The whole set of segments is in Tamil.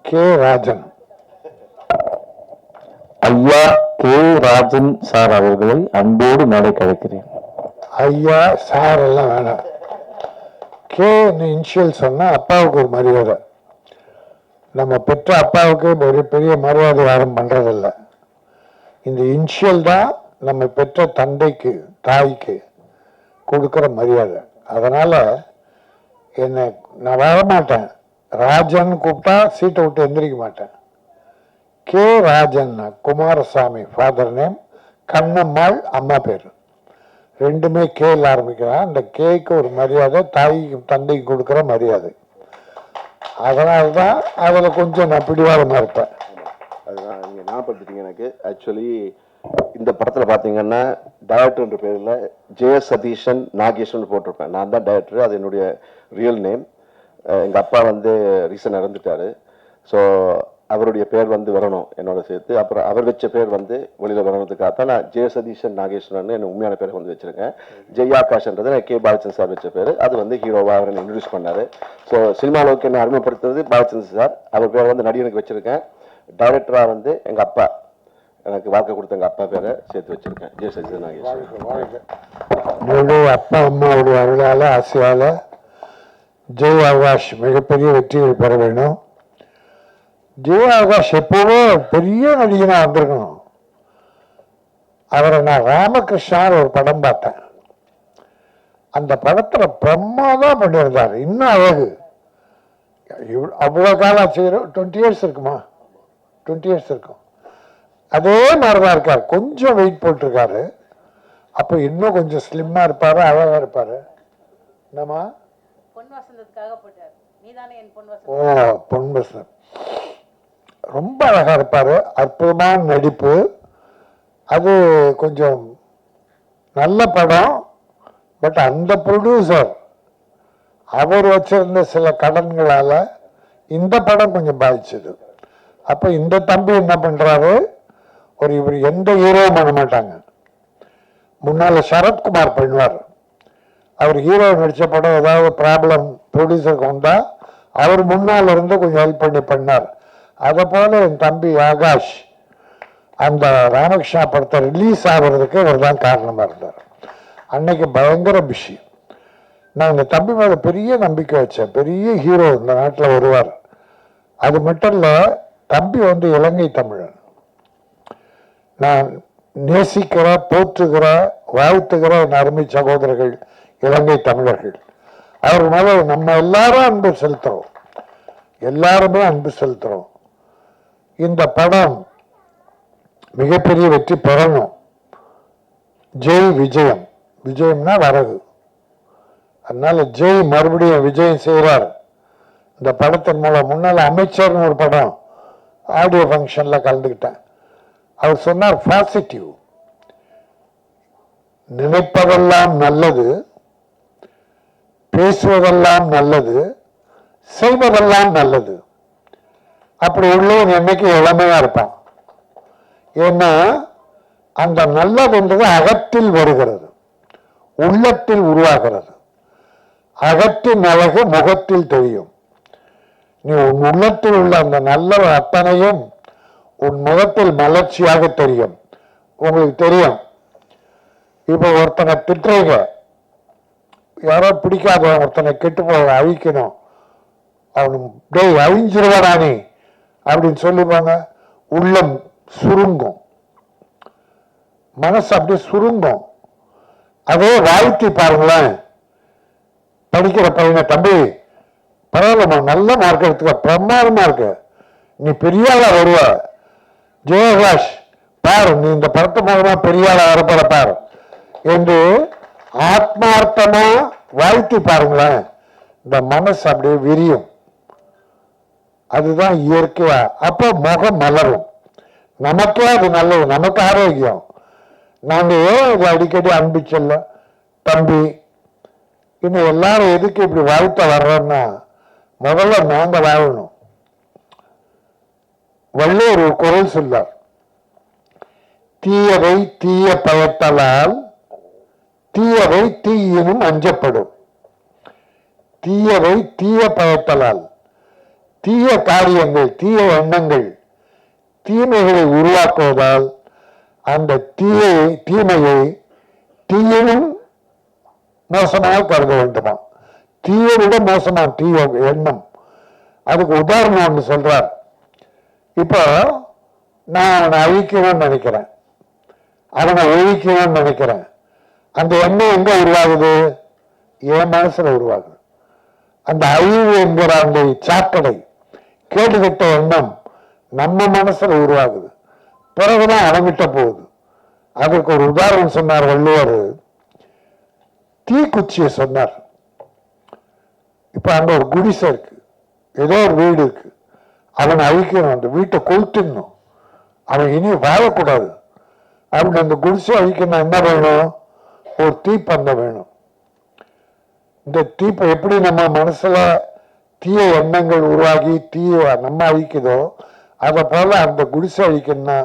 கே ராஜன். ஐயா கே ராஜன் சார் அவர்களை அன்போடு மேடை கலைக்கிறேன். ஐயா சார் எல்லாம் வேணாம். கே இனிஷியல் சொன்னா அப்பாவுக்கு ஒரு மரியாதை. நம்ம பெற்ற அப்பாவுக்கு ஒரு பெரிய மரியாதை யாரும் பண்றதில்லை. இந்த இனிஷியல் தான் நம்ம பெற்ற தந்தைக்கு தாய்க்கு கொடுக்குற மரியாதை. அதனால என்ன நான் வரமாட்டேன். ராஜன் கூப்பிட்டா சீட்டை விட்டு எந்திரிக்க மாட்டேன். K Rajan Kumarasamy father name, Kannammal அம்மா பேர், ரெண்டுமே கேல ஆரம்பிக்கிறான். அந்த கேக்கு ஒரு மரியாதை, தாய்க்கு தந்தைக்கு கொடுக்குற மரியாதை. அதனால்தான் அதில் கொஞ்சம் நான் பிடிவாதமாக இருப்பேன். அதுதான் நீங்கள் ஞாபகப்படுத்திட்டீங்க எனக்கு. ஆக்சுவலி இந்த படத்தில் பார்த்தீங்கன்னா டைரக்டர்ன்ற பேரில் ஜெய சதீஷன் நாகேஸ்வரன் போட்டிருப்பேன். நான் தான் டைரக்டர், அது என்னுடைய ரியல் நேம். எங்கள் அப்பா வந்து ரீசன் இறந்துட்டாரு. ஸோ அவருடைய பேர் வந்து வரணும் என்னோட சேர்த்து. அப்புறம் அவர் வச்ச பேர் வந்து வெளியில் வரணுன்றதுக்காக தான் நான் ஜெய சதீஷன் நாகேஸ்வரன் என்ன உண்மையான பேரை வந்து வச்சிருக்கேன். ஜெயாகாஷ்ன்றது கே பாலச்சந்திரன் சார் வச்ச பேர். அது வந்து ஹீரோவாக அவர் என்ன இன்ட்ரடியூஸ் பண்ணார். ஸோ சினிமாவுக்கு என்ன அறிமுகப்படுத்துறது பாலச்சந்திரன் சார். அவர் பேர் வந்து நடிகனுக்கு வச்சிருக்கேன். டைரக்டராக வந்து எங்கள் அப்பா எனக்கு வாழ்க்கை கொடுத்த எங்கள் அப்பா பேரை சேர்த்து வச்சிருக்கேன், ஜெய சதீஷன் நாகேஸ்வரன். என்னுடைய அப்பா அம்மாவுடைய அருளால் ஆசையால் ஜெய் ஆகாஷ் மிகப்பெரிய வெற்றிகள் பெற வேணும். ஜெய் ஆகாஷ் எப்போவோ பெரிய நடிகனாக வந்திருக்கணும். அவரை நான் ராமகிருஷ்ணார் ஒரு படம் பார்த்தேன். அந்த படத்தில் பிரமாதம் பண்ணியிருந்தார். இன்னும் அழகு. அவ்வளோ காலம் செய்கிறோம். 20 years இருக்குமா? 20 years இருக்கும். அதே மாதிரி தான் இருக்கார். கொஞ்சம் வெயிட் போட்டிருக்காரு. அப்போ இன்னும் கொஞ்சம் ஸ்லிம்மாக இருப்பார், அழகாக இருப்பார். என்னம்மா? ஓ, பொன் வசந்த் ரொம்ப அழகா இருப்பாரு. அற்புதமான நடிப்பு. அது கொஞ்சம் நல்ல படம். பட் அந்த ப்ரொடியூசர் அவர் வச்சிருந்த சில கடன்களால இந்த படம் கொஞ்சம் பாதிச்சது. அப்ப இந்த தம்பி என்ன பண்றாரு, இவர் எந்த ஹீரோவும் பண்ண மாட்டாங்க. முன்னால சரத்குமார் பண்ணுவார். அவர் ஹீரோ நடிச்ச படம் ஏதாவது ப்ராப்ளம் ப்ரொடியூசருக்கு வந்தா அவர் முன்னால் இருந்து கொஞ்சம் ஹெல்ப் பண்ணி பண்ணார். அதை போல என் தம்பி ஆகாஷ் அந்த ராமகிருஷ்ணா படத்தை ரிலீஸ் ஆகிறதுக்கு அவர் தான் காரணமாக இருந்தார். அன்னைக்கு பயங்கர பிஸி. நான் இந்த தம்பி மேலே பெரிய நம்பிக்கை வச்சேன். பெரிய ஹீரோ இந்த நாட்டில் வருவார். அது மட்டும் இல்லை, தம்பி வந்து இலங்கை தமிழன். நான் நேசிக்கிற, போற்றுகிற, வாழ்த்துகிற என் அருமை சகோதரர்கள் இலங்கை தமிழர்கள். அவர் மேலே நம்ம எல்லாரும் அன்பு செலுத்துறோம். எல்லாருமே அன்பு செலுத்துறோம். இந்த படம் மிகப்பெரிய வெற்றி பெறணும். ஜெய் விஜயம். விஜயம்னா வரகு. அதனால ஜெய் மறுபடியும் விஜயம் செய்வார். இந்த படத்தின் மூலம் முன்னாள் அமைச்சர்னு ஒரு படம் ஆடியோ ஃபங்க்ஷன்ல கலந்துக்கிட்டேன். அவர் சொன்னார் பாசிட்டிவ். நினைப்பதெல்லாம் நல்லது, பேசுவதெல்லாம் நல்லது, செய்வதெல்லாம் நல்லது. அப்படி உள்ளவன் என்னைக்கு இளமையா இருப்பான். ஏன்னா அந்த நல்லதுன்றது அகத்தில் வருகிறது, உள்ளத்தில் உருவாகிறது. அகத்தின் அழகு முகத்தில் தெரியும். நீ உன் உள்ளத்தில் உள்ள அந்த நல்ல அத்தனையும் உன் முகத்தில் மலர்ச்சியாக தெரியும். உங்களுக்கு தெரியும். இப்ப ஒருத்தனை திட்டுறீங்க, யாரோ பிடிக்காத ஒருத்தனை கெட்டு போக அழிக்கணும், அவனு டேய் அழிஞ்சிருவாடா நீ அப்படின்னு சொல்லிப்பாங்க. உள்ளம் சுருங்கும், மனசு அப்படியே சுருங்கும். அதே வாழ்த்தி பாருங்களேன். படிக்கிற பையனை, தம்பி பரவாயில்லம்மா, நல்ல மார்க் எடுத்துக்க, பிரமாதமா இருக்கு, நீ பெரிய ஆளா வருவ, ஜெயகாஷ் பாரு, நீ இந்த படத்து மூலமா பெரிய ஆளா வரப்பட பாரு என்று ஆத்மார்த்தமா வாழ்த்தி பாருங்களேன். இந்த மனசு அப்படியே விரியும். அதுதான் இயற்கையா. அப்போ முகம் மலரும். நமக்கே அது நல்லது, நமக்கு ஆரோக்கியம். நாங்க ஏன் இது அடிக்கடி அனுப்பிச்சல தம்பி, இன்னும் எல்லாரும் எதுக்கு இப்படி வாழ்த்த வர்றோம்னா முதல்ல நாங்க வாழணும். வள்ளுவர் ஒரு குரல் சொல்லார், தீயவை தீய பயத்தலால் தீயவை தீயினும் அஞ்சப்படும். தீயவை தீய பயத்தலால் தீய காரியங்கள், தீய எண்ணங்கள், தீமைகளை உருவாக்குவதால் அந்த தீமையை தீயிலும் மோசமாக கருத வேண்டுமா? தீயை விட மோசமா தீய எண்ணம். அதுக்கு உதாரணம் ஒன்று சொல்றார். இப்போ நான் அவனை அழிக்கணும்னு நினைக்கிறேன், அவனை ஒழிக்கணும்னு நினைக்கிறேன். அந்த எண்ணம் எங்க உருவாகுது? என் மனசுல உருவாகுது. அந்த அழிவு என்கிற அந்த சாக்கடை, கேடுகட்ட எண்ணம் நம்ம மனசுல உருவாகுது. பிறகுதான் அவங்கிட்ட போகுது. அதுக்கு ஒரு உதாரணம் சொன்னார் வள்ளுவர். தீக்குச்சியை சொன்னார். இப்ப அங்க ஒரு குடிசை இருக்கு, ஏதோ ஒரு வீடு இருக்கு, அவனை அழிக்கணும், அந்த வீட்டை கொளுத்திடணும், அவன் இனி வாழக்கூடாது. அவன் அந்த குடிசை அழிக்கணும், என்ன வேணும்? ஒரு தீப்பந்தம் வேணும். இந்த தீப்பை எப்படி நம்ம மனசுல தீய எண்ணங்கள் உருவாகி தீய நம்ம அழிக்குதோ, அதை போல அந்த குடிசை அழிக்கணும்னா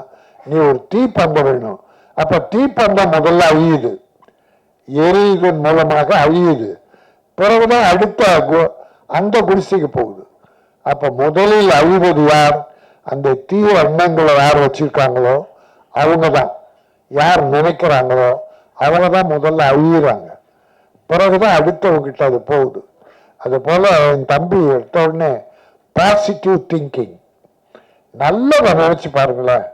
நீ ஒரு தீப்பந்தம் வேணும். அப்ப தீப்பந்தம் முதல்ல அழியுது, எரியுதன் மூலமாக அழியுது. பிறகுதான் அடுத்த அந்த குடிசைக்கு போகுது. அப்ப முதலில் அழிவது யார்? அந்த தீய எண்ணங்களை யார் வச்சிருக்காங்களோ அவங்க தான். யார் நினைக்கிறாங்களோ அவங்க தான் முதல்ல அழியிறாங்க. பிறகுதான் அடுத்தவங்க கிட்ட அது போகுது. அது போல என் தம்பி எடுத்த உடனே பாசிட்டிவ் திங்கிங், நல்லதை நினைச்சு பாருங்களேன்.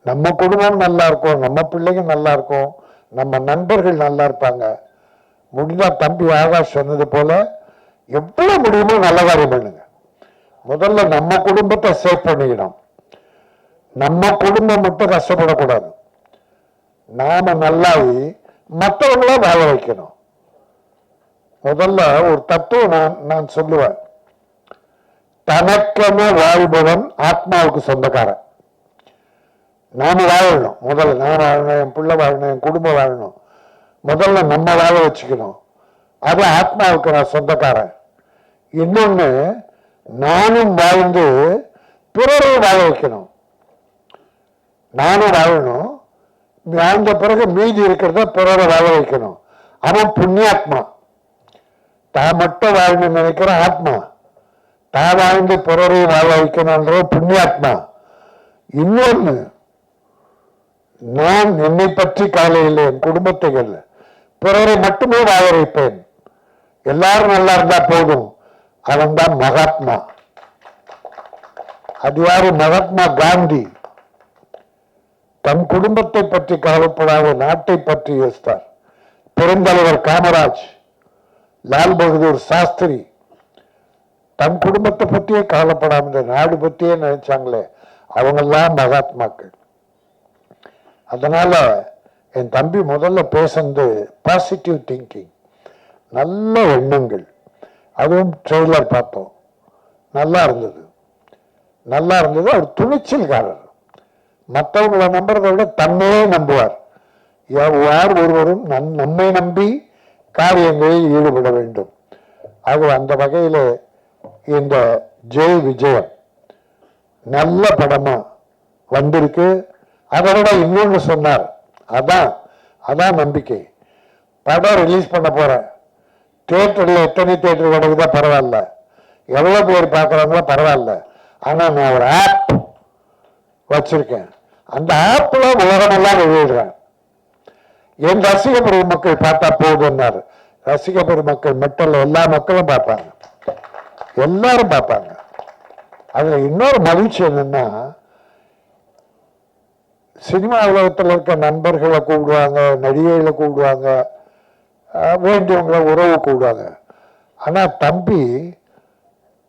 நம்ம குடும்பம் நல்லா இருக்கும், நம்ம பிள்ளைங்க நல்லா இருக்கும், நம்ம நண்பர்கள் நல்லா இருப்பாங்க. முடிஞ்சா தம்பி ஆகாஷ் சொன்னது போல எவ்வளவு முடியுமோ நல்ல காரியம் பண்ணுங்க. முதல்ல நம்ம குடும்பத்தை சேவ் பண்ணிக்கணும். நம்ம குடும்பம் மட்டும் கஷ்டப்படக்கூடாது. நாம நல்லாவி மற்றவங்கள வாழ வைக்கணும். முதல்ல ஒரு தத்துவம் நான் சொல்லுவேன். தனக்கென வாழ்பவன் ஆத்மாவுக்கு சொந்தக்காரன். நாம வாழணும். முதல்ல நான் வாழணும், என் பிள்ளை வாழணும், என் குடும்பம் வாழணும். முதல்ல நம்ம வாழ வச்சுக்கணும். அது ஆத்மாவுக்கு நான் சொந்தக்காரன். இன்னொன்னு, நானும் வாழ்ந்து பிறரை வாழ வைக்கணும். நானும் வாழணும், வாழ்ந்த பிறகு மீதி இருக்கிறத பிறரை வாழ வைக்கணும். அவன் புண்ணியாத்மா. தான் மட்டும் வாழணும்னு நினைக்கிற ஆத்மா, தான் வாழ்ந்து பிறரை வாழ வைக்கணும்ன்ற புண்ணியாத்மா. இன்னொன்னு, நான் என்னை பற்றி கவலை இல்லை, என் குடும்பத்தை பிறரை மட்டுமே வாழ வைப்பேன், எல்லாரும் நல்லா இருந்தா போதும், அவன் தான் மகாத்மா. அது யாரு? மகாத்மா காந்தி. தன் குடும்பத்தை பற்றி கவலைப்படாத நாட்டை பற்றி யோசித்தார். பெருந்தலைவர் காமராஜ், லால் பகதூர் சாஸ்திரி தன் குடும்பத்தை பற்றியே கவலைப்படாம இந்த நாடு பற்றியே நினைச்சாங்களே, அவங்கெல்லாம் மகாத்மாக்கள். அதனால என் தம்பி முதல்ல பேசுறது பாசிட்டிவ் திங்கிங், நல்ல எண்ணங்கள். அதுவும் ட்ரெய்லர் பார்த்தோம், நல்லா இருந்தது. நல்லா இருந்தது. அவர் துணிச்சல்காரர். மற்றவங்களை நம்புறதை விட தன்னையே நம்புவார். யார் ஒருவரும் நம்மை நம்பி காரியங்களில் ஈடுபட வேண்டும். அது அந்த வகையில் இந்த ஜெய் விஜயம் நல்ல படமா வந்திருக்கு. அதை விட இன்னொன்று சொன்னார், அதான் நம்பிக்கை. படம் ரிலீஸ் பண்ண போறேன், தியேட்டர்ல எத்தனை தியேட்டர் கிடைக்குதா பரவாயில்ல, எவ்வளவு பேர் பார்க்கறாங்களோ பரவாயில்ல, ஆனா நான் ஒரு ஆப் வச்சிருக்கேன். அந்த ஆப்ல உலகமெல்லாம் வெளியிடுறேன். என் ரசிக பெருமக்கள் பார்த்தா போதுன்னாரு. ரசிக பெருமக்கள் மட்டும் எல்லா மக்களும் பார்ப்பாங்க, எல்லாரும் பார்ப்பாங்க. அதுல இன்னொரு மகிழ்ச்சி என்னன்னா, சினிமா உலகத்தில் இருக்க நண்பர்களை கூப்பிடுவாங்க, நடிகைகளை கூப்பிடுவாங்க, வேண்டியவங்களை உறவு கூப்பிடுவாங்க. ஆனா தம்பி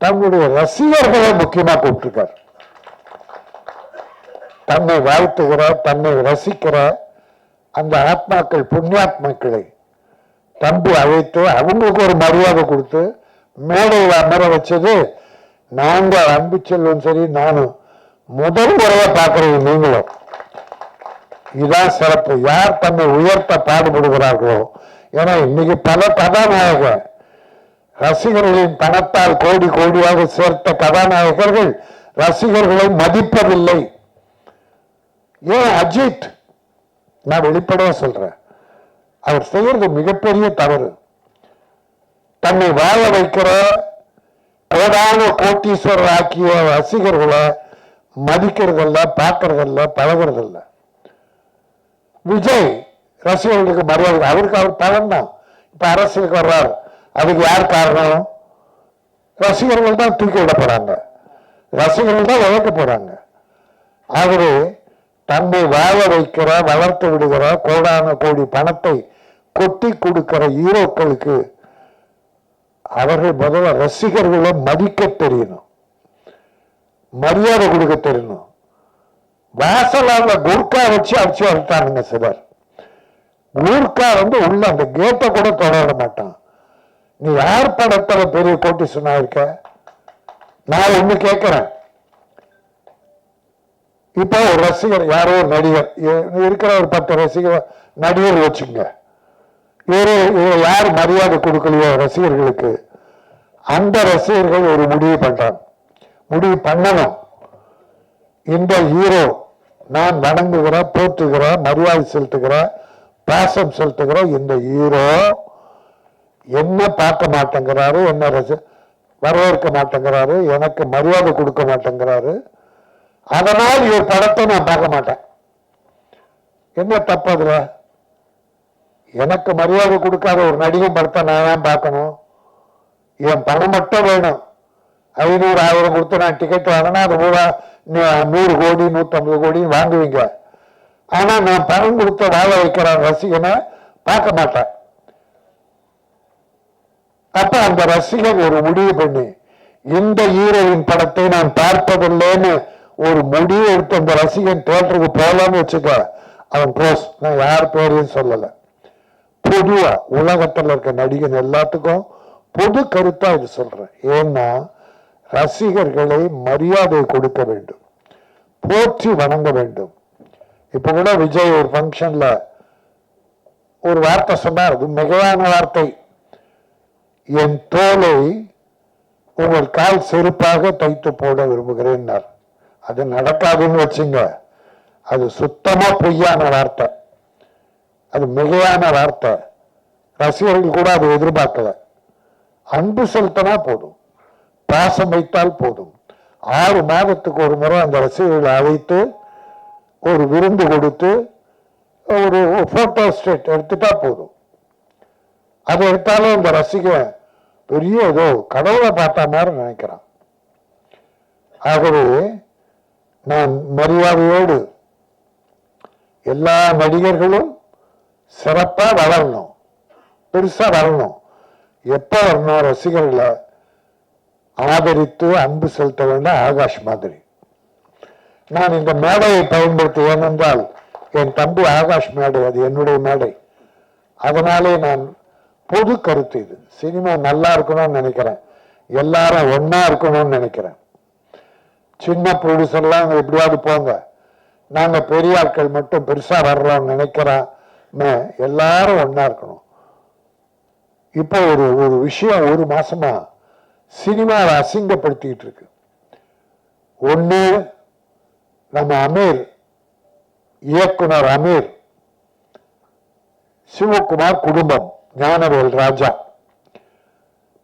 தன்னுடைய ரசிகர்களை முக்கியமா கூப்பிட்டுருக்கார். தன்னை வாழ்த்துகிற, தன்னை ரசிக்கிற அந்த ஆத்மாக்கள், புண்ணியாத்மாக்களை தம்பி அழைத்து அவங்களுக்கு ஒரு மரியாதை கொடுத்து மேடையில் அமர வச்சது. நாங்க அன்பு செல்வம் சரி, நானும் முதல் முறையா பார்க்கறது நீங்களும். இதுதான் சிறப்பு. யார் தன்னை உயர்த்த பாடுபடுகிறார்களோ, ஏன்னா இன்னைக்கு பல கதாநாயகர் ரசிகர்களின் பணத்தால் கோடி கோடியாக சேர்த்த கதாநாயகர்கள் ரசிகர்களை மதிப்பதில்லை. ஏன் அஜித், நான் வெளிப்படையா சொல்றேன், அவர் செய்யறது மிகப்பெரிய தவறு. தன்னை வாழ வைக்கிற கோடான கோட்டீஸ்வரர் ஆக்கிய ரசிகர்களை மதிக்கிறதில்ல, பார்க்கறதில்ல, பழகிறதில்ல. விஜய் ரசிகர்களுக்கு மரியாதை, அவருக்கு அவர் பலன் தான். இப்ப அரசியலுக்கு வர்றார், அதுக்கு யார் காரணம்? ரசிகர்கள் தான் தூக்கி விட போறாங்க, ரசிகர்கள் தான் உழைக்க போறாங்க. ஆகவே தன்னை வாழ வைக்கிற, வளர்த்து விடுகிற, கோடான கோடி பணத்தை கொட்டி கொடுக்கிற ஹீரோக்களுக்கு அவர்கள் முதல்ல ரசிகர்களை மதிக்க தெரியணும், மரியாதை கொடுக்க தெரியணும். வாசலால குர்கா வச்சு அடிச்சு வளர்த்தானுங்க சிலர். குர்கா உள்ள அந்த கேட்டை கூட தொடர மாட்டான். நீ யார் படத்துல பெரிய கோட்டி சொன்னா இருக்க? நான் ஒண்ணு கேட்கிறேன். இப்போ ஒரு ரசிகர், யாரோ ஒரு நடிகர் இருக்கிற, ஒரு 10 ரசிகர் நடிகர் வச்சுங்க, யார் மரியாதை கொடுக்கலையோ ரசிகர்களுக்கு, அந்த ரசிகர்கள் ஒரு முடிவு பண்றாங்க, முடிவு பண்ணணும். இந்த ஹீரோ நான் வணங்குகிற, போற்றுகிற, மரியாதை செலுத்துகிற, பாசம் செலுத்துகிற இந்த ஹீரோ என்ன பார்க்க மாட்டேங்கிறாரு, என்ன வரவேற்க மாட்டேங்கிறாரு, எனக்கு மரியாதை கொடுக்க மாட்டேங்கிறாரு, அதனால் இவர் படத்தை நான் பார்க்க மாட்டேன். என்ன தப்பு அதுல? எனக்கு மரியாதை கொடுக்காத ஒரு நடிகன் படத்தை நான் ஏன் பார்க்கணும்? என் பணம் மட்டும் வேணும். 500 1000 கொடுத்து நான் டிக்கெட் வாங்கினா அது 100 கோடி 150 கோடி வாங்குவீங்க. ஆனா நான் பணம் கொடுத்த வாழ வைக்கிற ரசிகனை பார்க்க மாட்டேன். அப்ப அந்த ரசிகன் ஒரு முடிவு பண்ணி, இந்த ஹீரோவின் படத்தை நான் பார்ப்பதில்லைன்னு ஒரு முடிவு எடுத்து அந்த ரசிகன் தியேட்டருக்கு போகலான்னு வச்சுக்க, அவன் க்ளோஸ். நான் யார் பேரையும் சொல்லல, பொதுவா உலகத்தில் இருக்க நடிகன் எல்லாத்துக்கும் பொது கருத்தா இது சொல்றேன். ஏன்னா ரசிகர்களை மரியாதை கொடுக்க வேண்டும், போற்றி வணங்க வேண்டும். இப்ப கூட விஜய் ஒரு ஃபங்க்ஷன்ல ஒரு வார்த்தை சொன்னார், அது மிகையான வார்த்தை. என் தோலை உங்கள் கால் செருப்பாக தைத்து போட விரும்புகிறேன்னார். அது நடக்காதுன்னு வச்சுங்க, அது சுத்தமா பொய்யான வார்த்தை, அது மிகையான வார்த்தை. ரசிகர்கள் கூட அதை எதிர்பார்க்கல. அன்பு செலுத்தினா போதும், பாசம் வைத்தால் போதும். 6 மாதத்துக்கு ஒரு முறை அந்த ரசிகர்களை அழைத்து ஒரு விருந்து கொடுத்து ஒரு போட்டோ ஸ்டேட் எடுத்துட்டா போதும். அதை எடுத்தாலும் அந்த ரசிகன் பெரிய ஏதோ கடவுளை பார்த்த மாதிரி நினைக்கிறான். ஆகவே நான் மரியாதையோடு எல்லா நடிகர்களும் சிறப்பா வளரணும், பெருசா வரணும். எப்ப வரணும்? ரசிகர்களை ஆதரித்து அன்பு செலுத்த வேண்டாம். ஆகாஷ் மாதிரி நான் இந்த மேடையை பயன்படுத்தி, ஏனென்றால் என் தம்பி ஆகாஷ் மேடை, அது என்னுடைய மேடை. அதனாலே நான் பொது கருத்து, இது சினிமா நல்லா இருக்கணும்னு நினைக்கிறேன், எல்லாரும் ஒன்னா இருக்கணும்னு நினைக்கிறேன். சின்ன ப்ரொடியூசர்லாம் எப்படியாவது போங்க, நாங்க பெரிய ஆட்கள் மட்டும் பெருசா வர்றோம்னு நினைக்கிறோம். எல்லாரும் ஒன்னா இருக்கணும். இப்போ ஒரு விஷயம் 1 மாசமா சினிமாவை அசிங்கப்படுத்திட்டு இருக்கு. ஒண்ணு, நம்ம அமீர், இயக்குனர் அமீர், சிவகுமார் குடும்பம், ஞானவேல் ராஜா,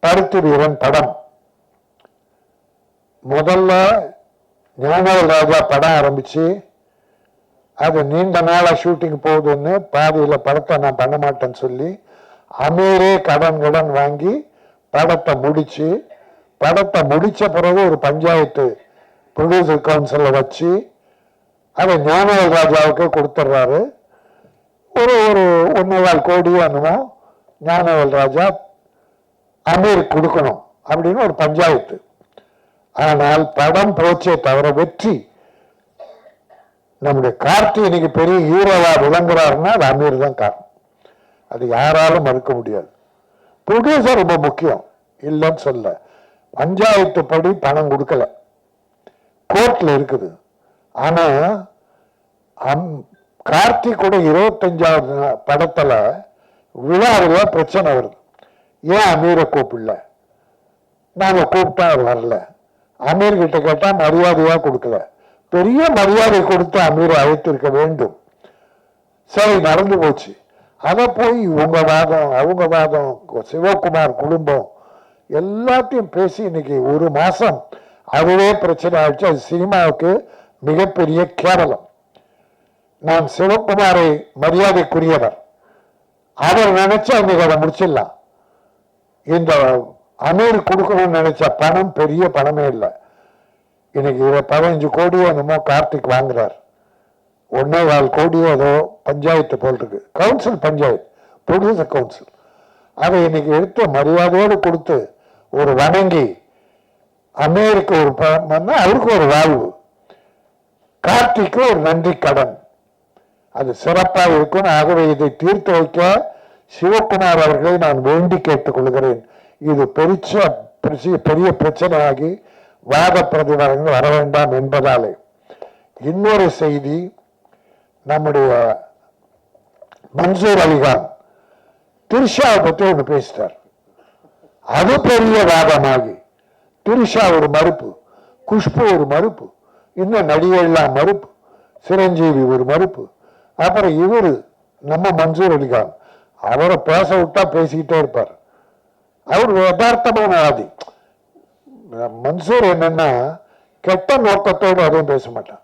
பருத்தி வீரன் படம். முதல்ல ஞானவேல் ராஜா படம் ஆரம்பிச்சு அது நீண்ட நாளா ஷூட்டிங் போகுதுன்னு பாதியில படத்தை நான் பண்ண மாட்டேன்னு சொல்லி அமீரே கடன் வாங்கி படத்தை முடிச்சு, படத்தை முடிச்ச பிறகு ஒரு பஞ்சாயத்து ப்ரொடியூசர் கவுன்சில வச்சு அதை ஞானவேல் ராஜாவுக்கு கொடுத்துட்றாரு. ஒரு 1.25 கோடி என்னமோ ஞானவேல் ராஜா அமீர் கொடுக்கணும் அப்படின்னு ஒரு பஞ்சாயத்து. ஆனால் படம் போச்சே தவிர வெற்றி. நம்முடைய கார்த்தி இன்னைக்கு பெரிய ஹீரோவா விளங்குறாருன்னா அது அமீர் தான் காரணம். அது யாராலும் மறுக்க முடியாது. ப்ரொடியூசர் ரொம்ப முக்கியம், இல்லைன்னு சொல்ல. பஞ்சாயத்து படி பணம் கொடுக்கல, கோர்ட்ல இருக்குது. ஆனா கார்த்தி கூட 25வது படத்துல விழாவில் பிரச்சனை வருது. ஏன் அமீரை கூப்பிடல? நாங்க கூப்பிட்டா அவர் வரல. அமீர் கிட்ட கேட்டா மரியாதையா கொடுக்கல. பெரிய மரியாதை கொடுத்து அமீரை அழைத்திருக்க வேண்டும். சரி, நடந்து போச்சு. அதை போய் இவங்க வாதம், அவங்க வாதம், சிவகுமார் குடும்பம் எல்லாத்தையும் பேசி இன்னைக்கு ஒரு மாசம் அதுவே பிரச்சனை ஆயிடுச்சு. அது சினிமாவுக்கு மிகப்பெரிய கேவலம். நான் சிவகுமாரை மரியாதைக்குரியவர், அவர் நினைச்சா இன்னைக்கு அதை முடிச்சிடலாம். இந்த அமீர் கொடுக்கணும்னு நினைச்ச பணம் பெரிய பணமே இல்லை. இன்னைக்கு 15 கோடியோ என்னமோ கார்த்திக் வாங்குறார். 1.25 கோடியோ ஏதோ பஞ்சாயத்து போல் இருக்கு, கவுன்சில் பஞ்சாயத்து, ப்ரொடியூசர் கவுன்சில். அதை இன்னைக்கு எடுத்து மரியாதையோடு கொடுத்து ஒரு வணங்கி அமீருக்கு ஒரு பணம்னா அவருக்கு ஒரு வாழ்வு, கார்த்திக்கு ஒரு நன்றி கடன், அது சிறப்பாக இருக்கும். ஆகவே இதை தீர்த்து வைக்க சிவகுமார் அவர்களை நான் வேண்டி கேட்டுக் கொள்கிறேன். இது பெரிய பிரச்சனையாகி வாத பிரதிவாதங்கள் வர வேண்டாம் என்பதாலே. இன்னொரு செய்தி, நம்முடைய மன்சூர் அலிகான் திரிஷாவை பற்றி ஒன்று பேசிட்டார். அது பெரிய வாதமாகி திரிஷா ஒரு மறுப்பு, குஷ்பு ஒரு மறுப்பு, இன்னும் நடிகெல்லாம் மறுப்பு, சிரஞ்சீவி ஒரு மறுப்பு. அப்புறம் இவரு நம்ம மன்சூர் அலிகான் அவரை பேச விட்டா பேசிக்கிட்டே இருப்பார். அவர் யதார்த்தமான வாதி. மன்சூர் என்னன்னா கெட்ட நோக்கத்தோடு அதையும் பேச மாட்டான்,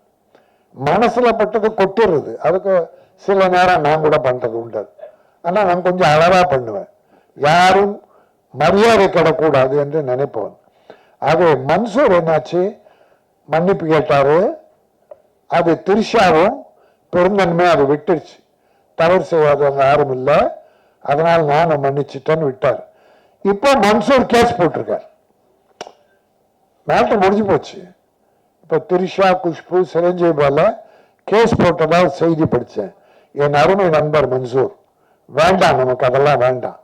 மனசுல பட்டது கொட்டிடுறது. அதுக்கு சில நேரம் நான் கூட பண்றது உண்டு. ஆனா நான் கொஞ்சம் அளவா பண்ணுவேன், யாரும் மரியாதை கிடக்கூடாது என்று நினைப்பவன். ஆகவே மன்சூர் என்னாச்சு, மன்னிப்பு கேட்டாரு. அது திரிஷாவும் பெருந்தன்மையை அது விட்டுருச்சு. தவறு செய்யாதவங்க யாரும் இல்லை, அதனால நான் மன்னிச்சிட்டேன்னு விட்டார். இப்போ மன்சூர் கேஸ் போட்டிருக்கார், மேட்டர் முடிஞ்சு போச்சு. இப்போ திரிஷா, குஷ்பு, சிரஞ்சீவி போல கேஸ் போட்டதா செய்தி படித்தேன். என் அருமை நண்பர் மன்சூர், வேண்டாம் நமக்கு அதெல்லாம் வேண்டாம்,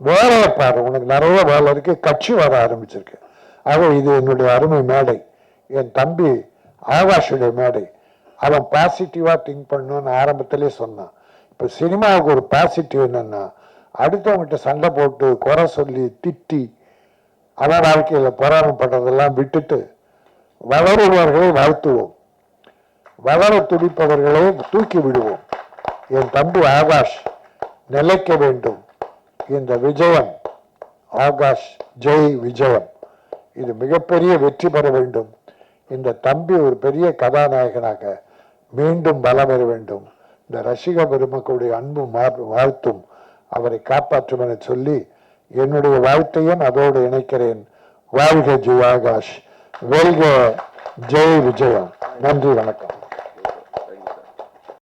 வேலையை பாரு, உனக்கு நிறைய வேலை இருக்கு, கட்சி வர ஆரம்பிச்சிருக்கு. ஆக இது என்னுடைய அருமை மேடை, என் தம்பி ஆகாஷுடைய மேடை. அவன் பாசிட்டிவா திங்க் பண்ணணும்னு ஆரம்பத்திலே சொன்னான். இப்போ சினிமாவுக்கு ஒரு பாசிட்டிவ் என்னன்னா, அடுத்தவங்கிட்ட சண்டை போட்டு குறை சொல்லி திட்டி அவன் வாழ்க்கையில் பொறாமப்படுறதெல்லாம் விட்டுட்டு வளருபவர்களை வாழ்த்துவோம், வளர துடிப்பவர்களை தூக்கி விடுவோம். என் தம்பி ஆகாஷ் நிலைக்க வேண்டும். இந்த விஜயம், ஆகாஷ் ஜெய் விஜயம், இது மிகப்பெரிய வெற்றி பெற வேண்டும். இந்த தம்பி ஒரு பெரிய கதாநாயகனாக மீண்டும் பலம் பெற வேண்டும். இந்த ரசிக பெருமக்களுடைய அன்பும் வாழ்த்தும் அவரை காப்பாற்றும் என சொல்லி என்னுடைய வாழ்த்தையும் அதோடு இணைக்கிறேன். வாழ்க ஜெய் ஆகாஷ், வெல்க ஜெய் விஜயம். நன்றி, வணக்கம்.